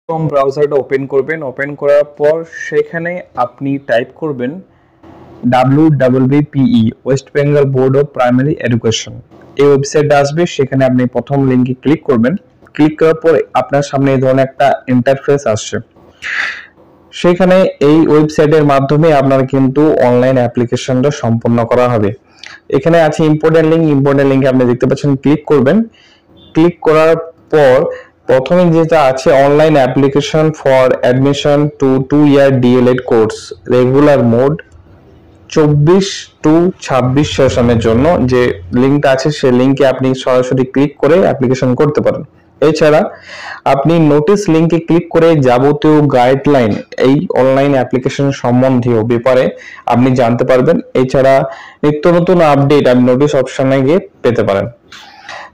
Chrome ব্রাউজারটা open করবেন। Open করার পর সেখানে আপনি টাইপ করবেন WBPE West Bengal board of primary education. এই ওয়েবসাইটটা আসবে, সেখানে আপনি প্রথম লিঙ্কে ক্লিক করবেন। ক্লিক করার পর আপনার সামনে এই ধরনের একটা ইন্টারফেস আসছে। সেখানে এই ওয়েবসাইটের মাধ্যমে আপনার কিন্তু অনলাইন অ্যাপ্লিকেশনটা সম্পন্ন করা হবে। এখানে আছে ইম্পর্টেন্ট লিঙ্ক আপনি দেখতে পাচ্ছেন, ক্লিক করবেন। ক্লিক করার পর প্রথমে যেটা আছে online application for admission to 2-year DLED course regular mode 24-26 সেশনের জন্য যে লিঙ্কটা আছে সেই লিঙ্কে আপনি সরাসরি ক্লিক করে অ্যাপ্লিকেশন করতে পারেন। এছাড়া আপনি নোটিশ লিঙ্কে ক্লিক করে যাবতীয় গাইডলাইন এই অনলাইন অ্যাপ্লিকেশন সম্বন্ধীয় ব্যাপারে আপনি জানতে পারবেন। এছাড়া নিত্য নতুন আপডেট আপনি নোটিশ অপশনে গিয়ে পেতে পারেন।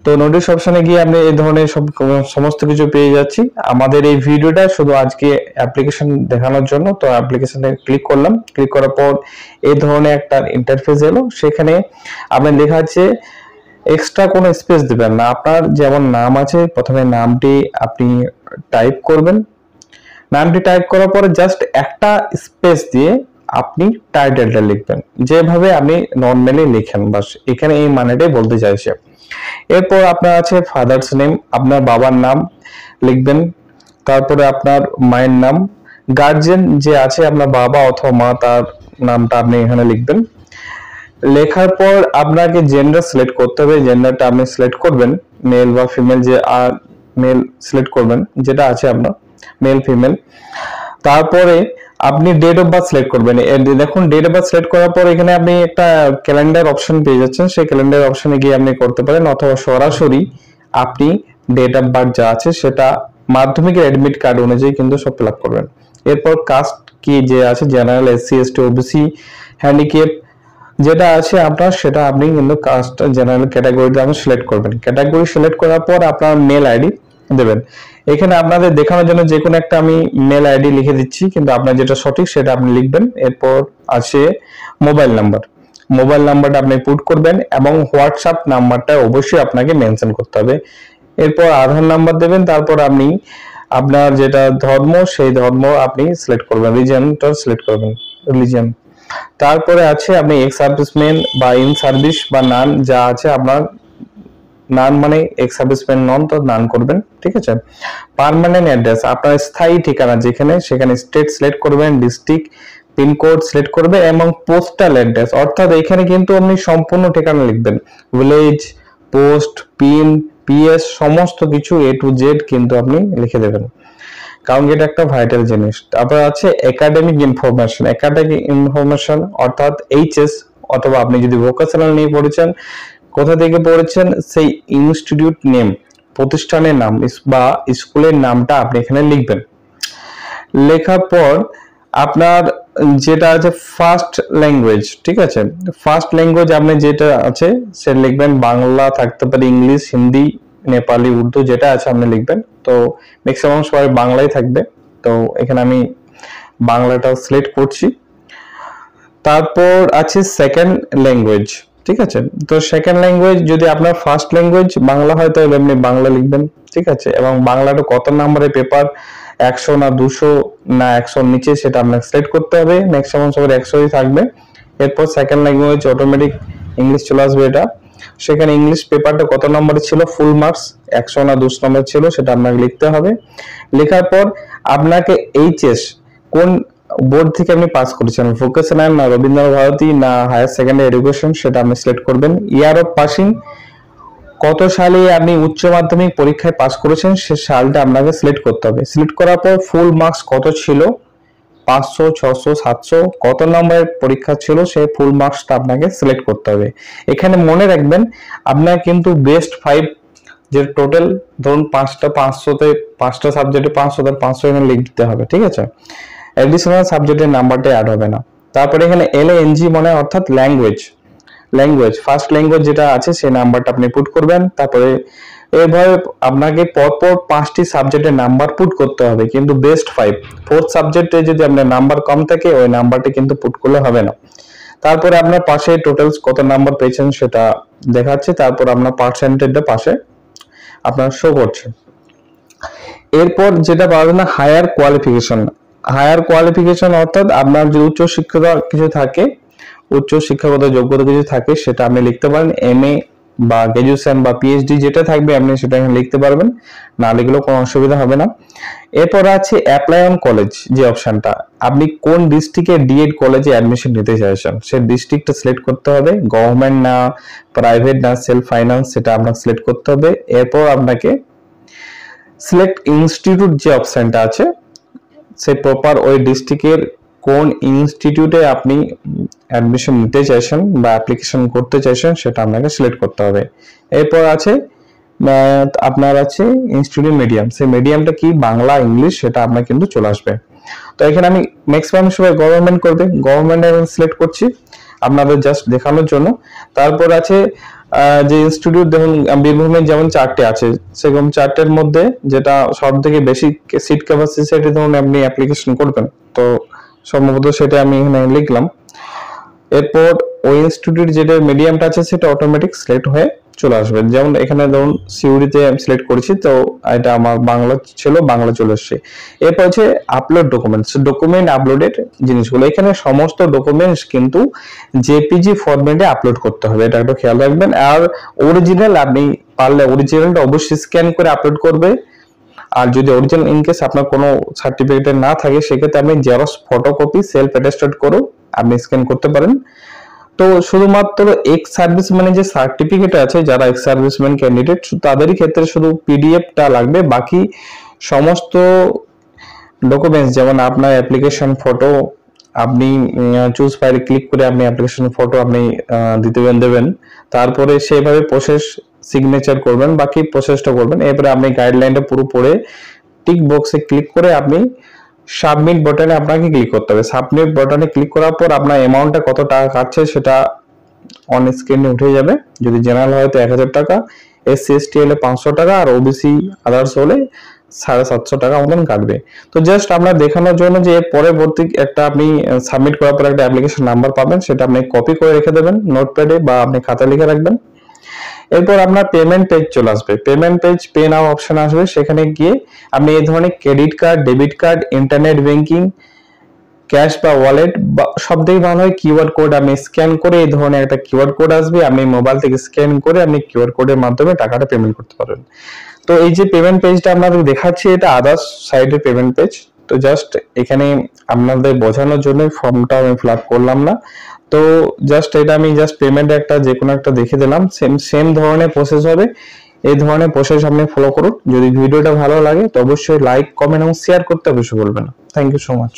তো নোটিশ অপশনে গিয়ে আপনি এই ধরনের সমস্ত কিছু পেয়ে যাচ্ছি। আমাদের এই ভিডিওটা শুধু আজকে অ্যাপ্লিকেশন দেখানোর জন্য। তো অ্যাপ্লিকেশনে ক্লিক করলাম। ক্লিক করার পর এই ধরনের একটা ইন্টারফেস এলো। সেখানে আপনার লেখা আছে এক্সট্রা কোনো স্পেস দিবেন না। আপনার যেমন নাম আছে, প্রথমে নামটি আপনি টাইপ করবেন। নামটি টাইপ করার পরে জাস্ট একটা স্পেস দিয়ে আপনি টাইটেলটা লিখবেন, যেভাবে আপনি নর্মালি লিখেন, বাস এখানে এই মানেটাই বলতে চাইছে। এরপর আপনার আছে ফাদার্স নেম, আপনার বাবার নাম লিখবেন। তারপরে আপনার মায়ের নাম, গার্জিয়ান যে আছে আপনার বাবা অথবা মা, তার নামটা আপনি এখানে লিখবেন। লেখার পর আপনাকে জেন্ডার সিলেক্ট করতে হবে। জেন্ডারটা আপনি সিলেক্ট করবেন, মেল বা ফিমেল, যে মেল সিলেক্ট করবেন যেটা আছে আপনার মেল ফিমেল। তারপরে আপনি ডেট অফ বার্থ সিলেক্ট করবেন। দেখুন ডেট অফ বার্থ সিলেক্ট করার পর এখানে আপনি একটা ক্যালেন্ডার অপশন পেয়ে যাচ্ছেন। সেই ক্যালেন্ডার অপশনে গিয়ে আপনি করতে পারেন, অথবা সরাসরি আপনি ডেট অফ বার্থ যা আছে সেটা মাধ্যমিকের অ্যাডমিট কার্ড অনুযায়ী কিন্তু সব ফিল আপ করবেন। এরপর কাস্ট কি যে আছে, general, SC ST OBC, handicap যেটা আছে আপনার, সেটা আপনি কিন্তু কাস্ট জেনারেল ক্যাটাগরিতে আপনি সিলেক্ট করবেন। ক্যাটাগরি সিলেক্ট করার পর আপনার মেল আইডি দেবেন। এখানে আপনাদের দেখানোর জন্য যে কোনো একটা আমি মেল আইডি লিখে দিচ্ছি, কিন্তু আপনার যেটা সঠিক সেটা আপনি লিখবেন। এরপর আছে মোবাইল নাম্বার। মোবাইল নাম্বারটা আপনি পুট করবেন এবং হোয়াটসঅ্যাপ নাম্বারটা অবশ্যই আপনাকে মেনশন করতে হবে। এরপর আধার নাম্বার দেবেন। তারপর আপনি আপনার যেটা ধর্ম সেই ধর্ম আপনি সিলেক্ট করবেন, রিলিজিয়নটা সিলেক্ট করবেন, রিলিজিয়ন। তারপরে আছে আপনি এক্স সার্ভিসম্যান বা ইন সার্ভিস বা নান যা আছে আপনার, নান মানে এক্স সার্ভিসম্যান নন, তো নান করবেন, ঠিক আছে। পার্মানেন্ট অ্যাড্রেস আপনার স্থায়ী ঠিকানা যেখানে, সেখানে স্টেট সিলেক্ট করবেন, ডিস্ট্রিক্ট, পিনকোড সিলেক্ট করবে এবং পোস্টাল অ্যাড্রেস, অর্থাৎ এখানে কিন্তু আপনি সম্পূর্ণ ঠিকানা লিখবেন, ভিলেজ, পোস্ট, পিন, PS সমস্ত কিছু A to Z কিন্তু আপনি লিখে দেবেন, কারণ এটা একটা ভাইটাল জিনিস। তারপর আছে একাডেমিক ইনফরমেশন অর্থাৎ HS, অথবা আপনি যদি ভোকেশনাল নিয়ে পড়েছেন, কোথা থেকে পড়েছেন সেই ইনস্টিটিউট নেম, প্রতিষ্ঠানের নাম বা স্কুলের নামটা আপনি এখানে লিখবেন। লেখার পর আপনার যেটা আছে ফার্স্ট ল্যাঙ্গুয়েজ, ঠিক আছে, ফার্স্ট ল্যাঙ্গুয়েজ আপনি যেটা আছে সেটা লিখবেন। বাংলা থাকতে পারে, ইংলিশ, হিন্দি, নেপালি, উর্দু যেটা আছে আপনি লিখবেন। তো ম্যাক্সিমাম সবাই বাংলাই থাকবে, তো এখানে আমি বাংলাটা সিলেক্ট করছি। তারপর আছে সেকেন্ড ল্যাঙ্গুয়েজ, ঠিক আছে। তো সেকেন্ড ল্যাঙ্গুয়েজ যদি আপনার ফার্স্ট ল্যাঙ্গুয়েজ বাংলা হয় তাহলে আপনি বাংলা লিখবেন, ঠিক আছে। এবং বাংলাটা কত নম্বরের পেপার, 100 না 200 না 100 নিচে, সেটা আপনাকে সিলেক্ট করতে হবে। ম্যাক্সিমাম সবার 100ই থাকবে। এরপর সেকেন্ড ল্যাঙ্গুয়েজ অটোমেটিক ইংলিশ চলে আসবে এটা। সেখানে ইংলিশ পেপারটা কত নম্বরে ছিল, ফুল মার্কস 100 না 200 নম্বর ছিল, সেটা আপনাকে লিখতে হবে। লেখার পর আপনাকে HS কোন বোর্ড থেকে আপনি পাস করেছেন, ভোকেশনাল না রবীন্দ্র ভারতী না হায়ার সেকেন্ডারি এডুকেশন, সেটা আপনি সিলেক্ট করবেন। ইয়ার অফ পাসিং, কত সালে আপনি উচ্চ মাধ্যমিক পরীক্ষায় পাস করেছেন সে সালটা আপনাকে সিলেক্ট করতে হবে। সিলেক্ট করার পর ফুল মার্কস কত ছিল, 500, 600, 700, কত নম্বরের পরীক্ষা ছিল সেই ফুল মার্কসটা আপনাকে সিলেক্ট করতে হবে। এখানে মনে রাখবেন আপনার কিন্তু বেস্ট 5 যে টোটাল ধরুন 5টা সাবজেক্টে 500, তার 500 এখানে লিখ দিতে হবে, ঠিক আছে। অ্যাডিশনাল সাবজেক্টের নাম্বারটা অ্যাড হবে না। তারপরে এখানে LANG মানে অর্থাৎ ল্যাঙ্গুয়েজ, ফার্স্ট ল্যাঙ্গুয়েজ যেটা আছে সেই নাম্বারটা আপনি পুট করবেন। তারপরে এভাবে আপনাকে পরপর 5টি সাবজেক্টের নাম্বার পুট করতে হবে, কিন্তু বেস্ট 5। ফোর্থ সাবজেক্টে যদি আপনার নাম্বার কম থাকে ওই নাম্বারটা কিন্তু পুট করলে হবে না। তারপরে আপনার পাশে টোটালস কত নাম্বার পেয়েছেন সেটা দেখাচ্ছে, তারপর আপনার পার্সেন্টেজটা পাশে আপনার শো করছে। এরপর যেটা পাবেন না হায়ার কোয়ালিফিকেশন অর্থাৎ আপনার যে উচ্চ শিক্ষা কিছু থাকে, উচ্চ শিক্ষাগত যোগ্যতা কিছু থাকে, সেটা আপনি লিখতে পারেন। এমএ বা গ্রাজুয়েশন বা পিএইচডি যেটা থাকবে আপনি সেটা এখানে লিখতে পারবেন, না লিখলেও কোনো অসুবিধা হবে না। এরপর আছে অ্যাপ্লাই অন কলেজ, যে অপশনটা, আপনি কোন ডিস্ট্রিক্টে ডিএড কলেজে অ্যাডমিশন নিতে চাইছেন সেই ডিস্ট্রিক্টটা সিলেক্ট করতে হবে। গভর্নমেন্ট না প্রাইভেট না সেলফ ফাইন্যান্স সেটা আপনাকে সিলেক্ট করতে হবে। এরপর আপনাকে সিলেক্ট ইনস্টিটিউট যে অপশনটা আছে, সেই প্রপার ওই ডিস্ট্রিক্টের কোন ইনস্টিটিউটে আপনি অ্যাডমিশন নিতে চাইছেন বা অ্যাপ্লিকেশন করতে চাইছেন সেটা আপনাকে সিলেক্ট করতে হবে। এরপর আছে আপনার আছে ইনস্টিটিউট মিডিয়াম, সেই মিডিয়ামটা কি বাংলা ইংলিশ সেটা আপনার কিন্তু চলে আসবে। তো এখানে আমি ম্যাক্সিমাম সবাই গভর্নমেন্ট করবে, গভর্নমেন্টে আমি সিলেক্ট করছি আপনাদের জাস্ট দেখানোর জন্য। তারপর আছে যে ইনস্টিটিউট, দেখুন বীরভূমে যেমন 4টে আছে, সেরকম 4টের মধ্যে যেটা সব থেকে বেশি সিট ক্যাপাসিটি সেটা ধরুন আপনি অ্যাপ্লিকেশন করবেন, তো সম্ভবত সেটা আমি এখানে লিখলাম। এরপর ওই ইনস্টিটিউট যেটা মিডিয়ামটা আছে সেটা অটোমেটিক সিলেক্ট হয়ে চলে আসবে। যেমন এখানে ধরুন সিউড়িতে আমি সিলেক্ট করেছি, তো এটা আমার বাংলা ছিল, বাংলা চলে আসছে। এরপর হচ্ছে আপলোড ডকুমেন্ট আপলোডের জিনিসগুলো, এখানে সমস্ত ডকুমেন্টস কিন্তু জেপিজি ফরম্যাটে আপলোড করতে হবে, এটা একটু খেয়াল রাখবেন। আর অরিজিনাল আপনি পারলে অরিজিনালটা অবশ্যই স্ক্যান করে আপলোড করবে। আর যদি অরিজিনাল ইনকেস আপনার কোনো সার্টিফিকেট না থাকে সেক্ষেত্রে আপনি জেরক্স ফটোকপি সেলফ অ্যাটেস্টেড করো আপনি স্ক্যান করতে পারেন। তো শুধুমাত্র এক্স সার্ভিসম্যানের যে সার্টিফিকেট আছে, যারা এক্স সার্ভিসম্যান ক্যান্ডিডেট তাদেরই ক্ষেত্রে শুধু পিডিএফটা লাগবে, বাকি সমস্ত ডকুমেন্টস যেমন আপনার অ্যাপ্লিকেশন ফটো আপনি চুজ ফাইল ক্লিক করে আপনি অ্যাপ্লিকেশন ফটো আপনি দেবেন, তারপরে সেইভাবে প্রসেস সিগনেচার করবেন, বাকি প্রসেসটা করবেন। এরপরে আপনি গাইডলাইনটা পুরো পড়ে টিক বক্সে ক্লিক করে আপনি সাবমিট বাটনে আপনাকে ক্লিক করতে হবে। সাবমিট বাটনে ক্লিক করার পর আপনার অ্যামাউন্টটা কত টাকা কাটছে সেটা অন স্ক্রিনে উঠে যাবে। যদি জেনারেল হয় তো 1000 টাকা, এসসি এসটি হলে 500 টাকা, আর ওবিসি আদার্স হলে 750 টাকা মতন কাটবে। তো জাস্ট আপনার দেখানোর জন্য যে পরবর্তী একটা আপনি সাবমিট করার পর একটা অ্যাপ্লিকেশন নাম্বার পাবেন, সেটা আপনি কপি করে রেখে দেবেন নোটপ্যাডে বা আপনি খাতায় লিখে রাখবেন। এরপর আপনার পেমেন্ট পেজ চলে আসবে, পেমেন্ট পেজ পে নাও অপশন আসবে, সেখানে গিয়ে আপনি এই ধরনের credit card, debit card, internet banking, cash বা ওয়ালেট বা সব থেকে ভালো হয় কিউআর কোড আপনি স্ক্যান করে, এই ধরনের একটা কিউআর কোড আসবে, আপনি মোবাইল থেকে স্ক্যান করে আপনি কিউআর কোডের মাধ্যমে টাকাটা পেমেন্ট করতে পারবেন। তো এই যে পেমেন্ট পেজটা আপনাদের দেখাচ্ছি এটা আদার্স সাইডের পেমেন্ট পেজ। তো জাস্ট এখানে আপনাদের বোঝানোর জন্য ফর্মটা আমি ফিল আপ করলাম না, তো জাস্ট এটা আমি জাস্ট পেমেন্ট একটা যে কোনো একটা দেখে দিলাম, সেম ধরনের প্রসেস হবে। এই ধরনের প্রসেস আপনি ফলো করুন। যদি ভিডিওটা ভালো লাগে তো অবশ্যই লাইক কমেন্ট এবং শেয়ার করতে অবশ্যই বলবেন। Thank you so much.